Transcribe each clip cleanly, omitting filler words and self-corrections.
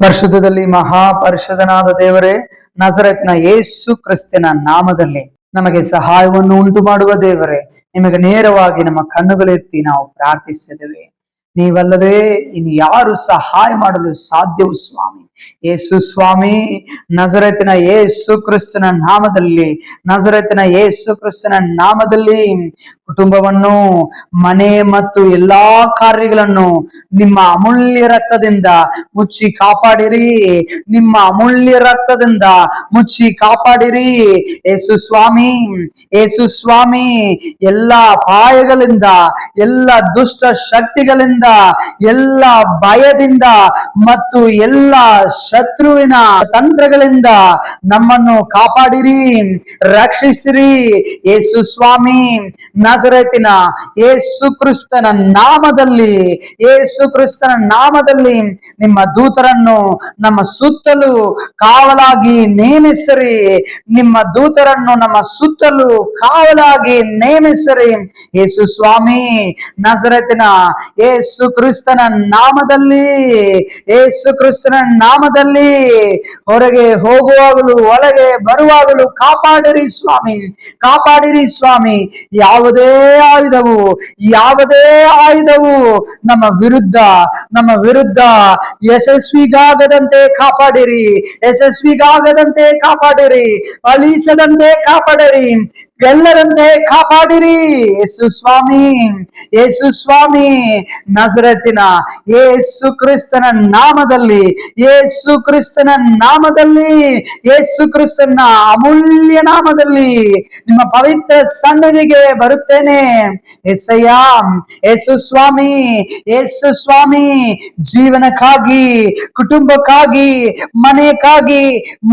ಪರಿಶುದ್ಧದಲ್ಲಿ ಮಹಾಪರಿಶುದ್ಧನಾದ ದೇವರೇ, ನಜರೇತಿನ ಯೇಸು ಕ್ರಿಸ್ತನ ನಾಮದಲ್ಲಿ ನಮಗೆ ಸಹಾಯವನ್ನು ಉಂಟು ಮಾಡುವ ದೇವರೇ, ನಿಮಗೆ ನೇರವಾಗಿ ನಮ್ಮ ಕಣ್ಣುಗಳೆತ್ತಿ ನಾವು ಪ್ರಾರ್ಥಿಸಿದ್ದೇವೆ. ನೀವಲ್ಲದೆ ಇನ್ನು ಯಾರು ಸಹಾಯ ಮಾಡಲು ಸಾಧ್ಯವು ಸ್ವಾಮಿ. ಯೇಸು ಸ್ವಾಮಿ, ನಜರೇತಿನ ಯೇಸು ಕ್ರಿಸ್ತನ ನಾಮದಲ್ಲಿ, ನಜರೇತಿನ ಯೇಸು ಕ್ರಿಸ್ತನ ನಾಮದಲ್ಲಿ ಕುಟುಂಬವನ್ನು, ಮನೆ ಮತ್ತು ಎಲ್ಲಾ ಕಾರ್ಯಗಳನ್ನು ನಿಮ್ಮ ಅಮೂಲ್ಯ ರಕ್ತದಿಂದ ಮುಚ್ಚಿ ಕಾಪಾಡಿರಿ. ನಿಮ್ಮ ಅಮೂಲ್ಯ ರಕ್ತದಿಂದ ಮುಚ್ಚಿ ಕಾಪಾಡಿರಿ ಯೇಸು ಸ್ವಾಮಿ. ಯೇಸು ಸ್ವಾಮಿ, ಎಲ್ಲ ಅಪಾಯಗಳಿಂದ, ಎಲ್ಲ ದುಷ್ಟ ಶಕ್ತಿಗಳಿಂದ, ಎಲ್ಲ ಭಯದಿಂದ ಮತ್ತು ಎಲ್ಲ ಶತ್ರುವಿನ ತಂತ್ರಗಳಿಂದ ನಮ್ಮನ್ನು ಕಾಪಾಡಿರಿ, ರಕ್ಷಿಸಿರಿ ಯೇಸು ಸ್ವಾಮಿ. ನಜರೇತಿನ ಯೇಸು ಕ್ರಿಸ್ತನ ನಾಮದಲ್ಲಿ, ಯೇಸು ಕ್ರಿಸ್ತನ ನಾಮದಲ್ಲಿ ನಿಮ್ಮ ದೂತರನ್ನು ನಮ್ಮ ಸುತ್ತಲೂ ಕಾವಲಾಗಿ ನೇಮಿಸಿರಿ. ನಿಮ್ಮ ದೂತರನ್ನು ನಮ್ಮ ಸುತ್ತಲೂ ಕಾವಲಾಗಿ ನೇಮಿಸಿರಿ ಯೇಸು ಸ್ವಾಮಿ. ನಜರೇತಿನ ಯೇಸು ಕ್ರಿಸ್ತನ ನಾಮದಲ್ಲಿ, ಯೇಸು ಕ್ರಿಸ್ತನ ನಾಮದಲ್ಲಿ ಹೊರಗೆ ಹೋಗುವಾಗಲೂ ಒಳಗೆ ಬರುವಾಗಲೂ ಕಾಪಾಡಿರಿ ಸ್ವಾಮಿ, ಕಾಪಾಡಿರಿ ಸ್ವಾಮಿ. ಯಾವುದೇ ಆಯುಧವು ನಮ್ಮ ವಿರುದ್ಧ ಯಶಸ್ವಿಗಾಗದಂತೆ ಕಾಪಾಡಿರಿ, ಯಶಸ್ವಿಗಾಗದಂತೆ ಕಾಪಾಡಿರಿ, ಫಲಿಸದಂತೆ ಕಾಪಾಡಿರಿ, ಗೆಲ್ಲದಂತೆ ಕಾಪಾಡಿರಿ ಯೇಸು ಸ್ವಾಮಿ. ಯೇಸು ಸ್ವಾಮಿ, ನಜರೇತಿನ ಯೇಸು ಕ್ರಿಸ್ತನ ನಾಮದಲ್ಲಿ, ಯೇಸು ಕ್ರಿಸ್ತನ ನಾಮದಲ್ಲಿ, ಯೇಸು ಕ್ರಿಸ್ತನ ಅಮೂಲ್ಯ ನಾಮದಲ್ಲಿ ನಿಮ್ಮ ಪವಿತ್ರ ಸನ್ನಿಧಿಗೆ ಬರುತ್ತೇನೆ ಎಸಯ್ಯ. ಯೇಸು ಸ್ವಾಮಿ, ಯೇಸು ಸ್ವಾಮಿ, ಜೀವನಕ್ಕಾಗಿ, ಕುಟುಂಬಕ್ಕಾಗಿ, ಮನೆಯಕ್ಕಾಗಿ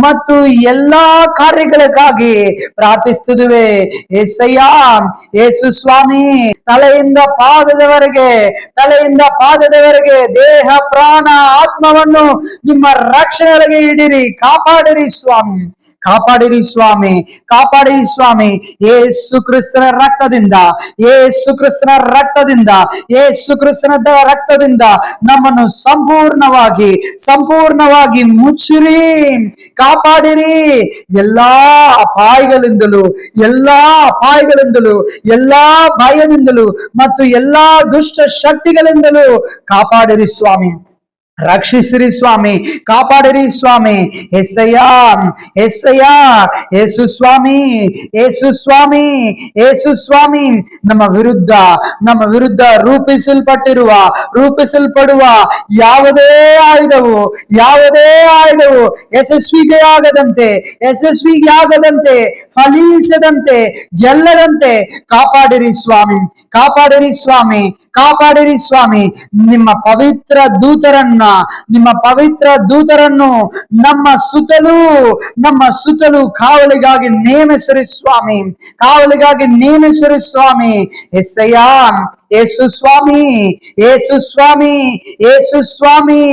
ಮತ್ತು ಎಲ್ಲಾ ಕಾರ್ಯಗಳಿಗಾಗಿ ಪ್ರಾರ್ಥಿಸುತ್ತಿದ್ದೇವೆ ಎಸಯ್ಯ. ಯೇಸು ಸ್ವಾಮಿ, ತಲೆಯಿಂದ ಪಾದದವರೆಗೆ ದೇಹ ಪ್ರಾಣ ಆತ್ಮವನ್ನು ನಿಮ್ಮ ರಕ್ಷಣೆಗೆ ಇಡಿರಿ, ಕಾಪಾಡಿರಿ ಸ್ವಾಮಿ, ಕಾಪಾಡಿರಿ ಸ್ವಾಮಿ, ಕಾಪಾಡಿರಿ ಸ್ವಾಮಿ. ಯೇಸು ಕ್ರಿಸ್ತನ ರಕ್ತದಿಂದ, ಯೇಸು ಕ್ರಿಸ್ತನ ರಕ್ತದಿಂದ, ಯೇಸು ಕ್ರಿಸ್ತನ ರಕ್ತದಿಂದ ನಮ್ಮನ್ನು ಸಂಪೂರ್ಣವಾಗಿ ಮುಚ್ಚಿರಿ, ಕಾಪಾಡಿರಿ. ಎಲ್ಲಾ ಅಪಾಯಗಳಿಂದಲೂ, ಎಲ್ಲಾ ಭಯದಿಂದಲೂ ಮತ್ತು ಎಲ್ಲಾ ದುಷ್ಟ ಶಕ್ತಿಗಳಿಂದಲೂ ಕಾಪಾಡಿರಿ ಸ್ವಾಮಿ, ರಕ್ಷಿಸಿರಿ ಸ್ವಾಮಿ, ಕಾಪಾಡಿರಿ ಸ್ವಾಮಿ. ಎಸಯ್ಯ, ಎಸಯ್ಯ, ಯೇಸು ಸ್ವಾಮಿ, ಯೇಸು ಸ್ವಾಮಿ, ಯೇಸು ಸ್ವಾಮಿ, ನಮ್ಮ ವಿರುದ್ಧ ರೂಪಿಸಲ್ಪಡುವ ಯಾವುದೇ ಆಯುಧವು ಯಶಸ್ವಿಗೆ ಆಗದಂತೆ ಫಲಿಸದಂತೆ ಗೆಲ್ಲದಂತೆ ಕಾಪಾಡಿರಿ ಸ್ವಾಮಿ, ಕಾಪಾಡಿರಿ ಸ್ವಾಮಿ, ಕಾಪಾಡಿರಿ ಸ್ವಾಮಿ. ನಿಮ್ಮ ಪವಿತ್ರ ದೂತರನ್ನು ನಮ್ಮ ಸುತ್ತಲೂ ಕಾವಲಿಗಾಗಿ ನೇಮಿಸಿರಿ ಸ್ವಾಮಿ, ಕಾವಲಿಗಾಗಿ ನೇಮಿಸಿರಿ ಸ್ವಾಮಿ. ಎಸಯ್ಯ, ಯೇಸು ಸ್ವಾಮಿ, ಯೇಸು ಸ್ವಾಮಿ, ಯೇಸು ಸ್ವಾಮಿ,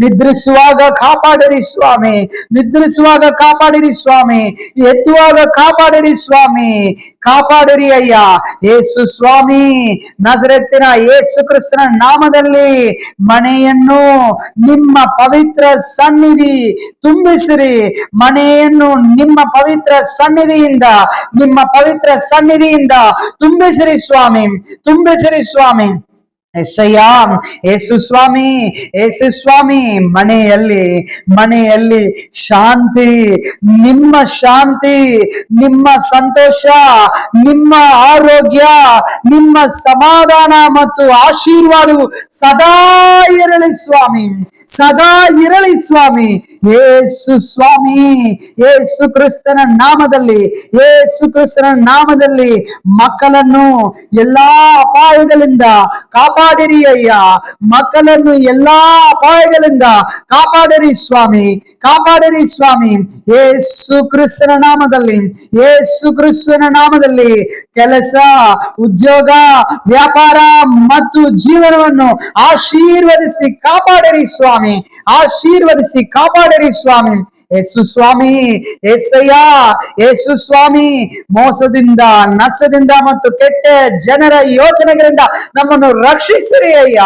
ನಿದ್ರಿಸುವಾಗ ಕಾಪಾಡಿರಿ ಸ್ವಾಮಿ, ನಿದ್ರಿಸುವಾಗ ಕಾಪಾಡಿರಿ ಸ್ವಾಮಿ, ಎತ್ತುವಾಗ ಕಾಪಾಡಿರಿ ಸ್ವಾಮಿ, ಕಾಪಾಡಿರಿ ಅಯ್ಯ ಯೇಸು ಸ್ವಾಮಿ. ನಜರೇತಿನ ಯೇಸು ಕ್ರಿಸ್ತನ ನಾಮದಲ್ಲಿ ಮನೆಯನ್ನು ನಿಮ್ಮ ಪವಿತ್ರ ಸನ್ನಿಧಿ ತುಂಬಿಸಿರಿ, ಮನೆಯನ್ನು ನಿಮ್ಮ ಪವಿತ್ರ ಸನ್ನಿಧಿಯಿಂದ ತುಂಬಿಸಿರಿ ಸ್ವಾಮಿ, ತುಂಬಿಸಿರಿ ಸ್ವಾಮಿ. ಎಸಯ್ಯ, ಯೇಸು ಸ್ವಾಮಿ, ಯೇಸು ಸ್ವಾಮಿ, ಮನೆಯಲ್ಲಿ ಶಾಂತಿ, ನಿಮ್ಮ ಸಂತೋಷ, ನಿಮ್ಮ ಆರೋಗ್ಯ, ನಿಮ್ಮ ಸಮಾಧಾನ ಮತ್ತು ಆಶೀರ್ವಾದವು ಸದಾ ಇರಲಿ ಸ್ವಾಮಿ, ಸದಾ ಇರಲಿ ಸ್ವಾಮಿ. ಯೇಸು ಸ್ವಾಮಿ, ಯೇಸು ಕ್ರಿಸ್ತನ ನಾಮದಲ್ಲಿ ಮಕ್ಕಳನ್ನು ಎಲ್ಲಾ ಅಪಾಯಗಳಿಂದ ಕಾಪಾಡಿರಿ ಅಯ್ಯ, ಮಕ್ಕಳನ್ನು ಎಲ್ಲಾ ಅಪಾಯಗಳಿಂದ ಕಾಪಾಡಿರಿ ಸ್ವಾಮಿ, ಕಾಪಾಡಿರಿ ಸ್ವಾಮಿ. ಯೇಸು ಕ್ರಿಸ್ತನ ನಾಮದಲ್ಲಿ ಕೆಲಸ, ಉದ್ಯೋಗ, ವ್ಯಾಪಾರ ಮತ್ತು ಜೀವನವನ್ನು ಆಶೀರ್ವದಿಸಿ ಕಾಪಾಡಿರಿ ಸ್ವಾಮಿ, ಆಶೀರ್ವದಿಸಿ ಕಾಪಾಡಿರಿ ಸ್ವಾಮಿ. ಯೇಸು ಸ್ವಾಮಿ, ಏಸಯ್ಯ, ಯೇಸು ಸ್ವಾಮಿ, ಮೋಸದಿಂದ, ನಷ್ಟದಿಂದ ಮತ್ತು ಕೆಟ್ಟ ಜನರ ಯೋಚನೆಗಳಿಂದ ನಮ್ಮನ್ನು ರಕ್ಷಿಸಿರಿ ಅಯ್ಯ,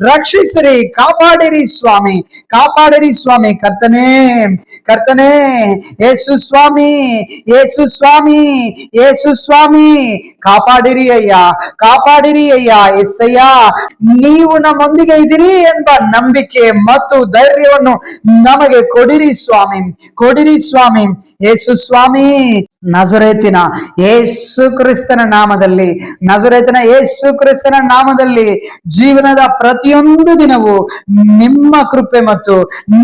ರಕ್ಷಿಸಿರಿ, ಕಾಪಾಡಿರಿ ಸ್ವಾಮಿ, ಕಾಪಾಡಿರಿ ಸ್ವಾಮಿ. ಕರ್ತನೇ, ಕರ್ತನೇ, ಯೇಸು ಸ್ವಾಮಿ, ಯೇಸು ಸ್ವಾಮಿ, ಯೇಸು ಸ್ವಾಮಿ, ಕಾಪಾಡಿರಿ ಅಯ್ಯ, ಕಾಪಾಡಿರಿ ಅಯ್ಯ. ಎಸ್ಸಯ್ಯ, ನೀವು ನಮ್ಮೊಂದಿಗೆ ಇದಿರಿ ಎಂಬ ನಂಬಿಕೆ ಮತ್ತು ಧೈರ್ಯವನ್ನು ನಮಗೆ ಕೊಡಿರಿ ಸ್ವಾಮಿ, ಕೊಡಿರಿ ಸ್ವಾಮಿ. ಯೇಸು ಸ್ವಾಮಿ, ನಜರೇತಿನ ಯೇಸು ಕ್ರಿಸ್ತನ ನಾಮದಲ್ಲಿ, ನಜರೇತಿನ ಯೇಸು ಕ್ರಿಸ್ತನ ನಾಮದಲ್ಲಿ ಜೀವನದ ಪ್ರತಿಯೊಂದು ದಿನವೂ ನಿಮ್ಮ ಕೃಪೆ ಮತ್ತು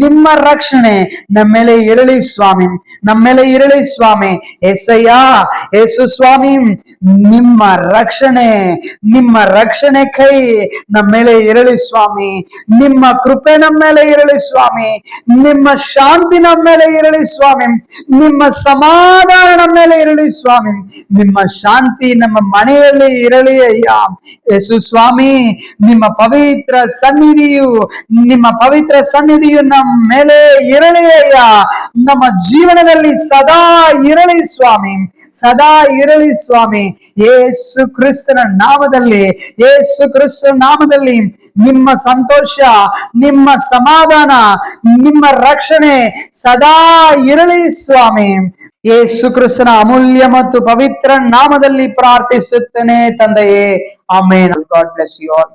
ನಿಮ್ಮ ರಕ್ಷಣೆ ನಮ್ಮ ಮೇಲೆ ಇರಲಿ ಸ್ವಾಮಿ, ನಮ್ಮ ಮೇಲೆ ಇರಲಿ ಸ್ವಾಮಿ. ಎಸ್ಸಯ್ಯ, ಯೇಸು ಸ್ವಾಮಿ, ನಿಮ್ಮ ರಕ್ಷಣೆ, ನಿಮ್ಮ ರಕ್ಷಣೆ ಕೈ ನಮ್ಮ ಮೇಲೆ ಇರಲಿ ಸ್ವಾಮಿ, ನಿಮ್ಮ ಕೃಪೆ ನಮ್ಮ ಮೇಲೆ ಇರಲಿ ಸ್ವಾಮಿ, ನಿಮ್ಮ ಶಾಂತಿ ನಮ್ಮ ಮೇಲೆ ಇರಲಿ ಸ್ವಾಮಿ, ನಿಮ್ಮ ಸಮಾಧಾನ ನಮ್ಮ ಮೇಲೆ ಇರಲಿ ಸ್ವಾಮಿ, ನಿಮ್ಮ ಶಾಂತಿ ನಮ್ಮ ಮನೆಯಲ್ಲಿ ಇರಲಿ ಅಯ್ಯ. ಯೇಸು ಸ್ವಾಮಿ, ನಿಮ್ಮ ಪವಿತ್ರ ಸನ್ನಿಧಿಯು, ನಿಮ್ಮ ಪವಿತ್ರ ಸನ್ನಿಧಿಯು ನಮ್ಮ ಮೇಲೆ ಇರಲಿ ಅಯ್ಯ, ನಮ್ಮ ಜೀವನದಲ್ಲಿ ಸದಾ ಇರಲಿ ಸ್ವಾಮಿ, ಸದಾ ಇರಲಿ ಸ್ವಾಮಿ. ಯೇಸು ಕ್ರಿಸ್ತನ ನಾಮದಲ್ಲಿ, ಯೇಸು ಕ್ರಿಸ್ತನ ನಾಮದಲ್ಲಿ ನಿಮ್ಮ ಸಂತೋಷ, ನಿಮ್ಮ ಸಮಾಧಾನ, ನಿಮ್ಮ ರಕ್ಷಣೆ ಸದಾ ಇರಲಿ ಸ್ವಾಮಿ. ಯೇಸು ಕ್ರಿಸ್ತನ ಅಮೂಲ್ಯ ಮತ್ತು ಪವಿತ್ರ ನಾಮದಲ್ಲಿ ಪ್ರಾರ್ಥಿಸುತ್ತೇನೆ ತಂದೆಯೇ, amen. God bless you all.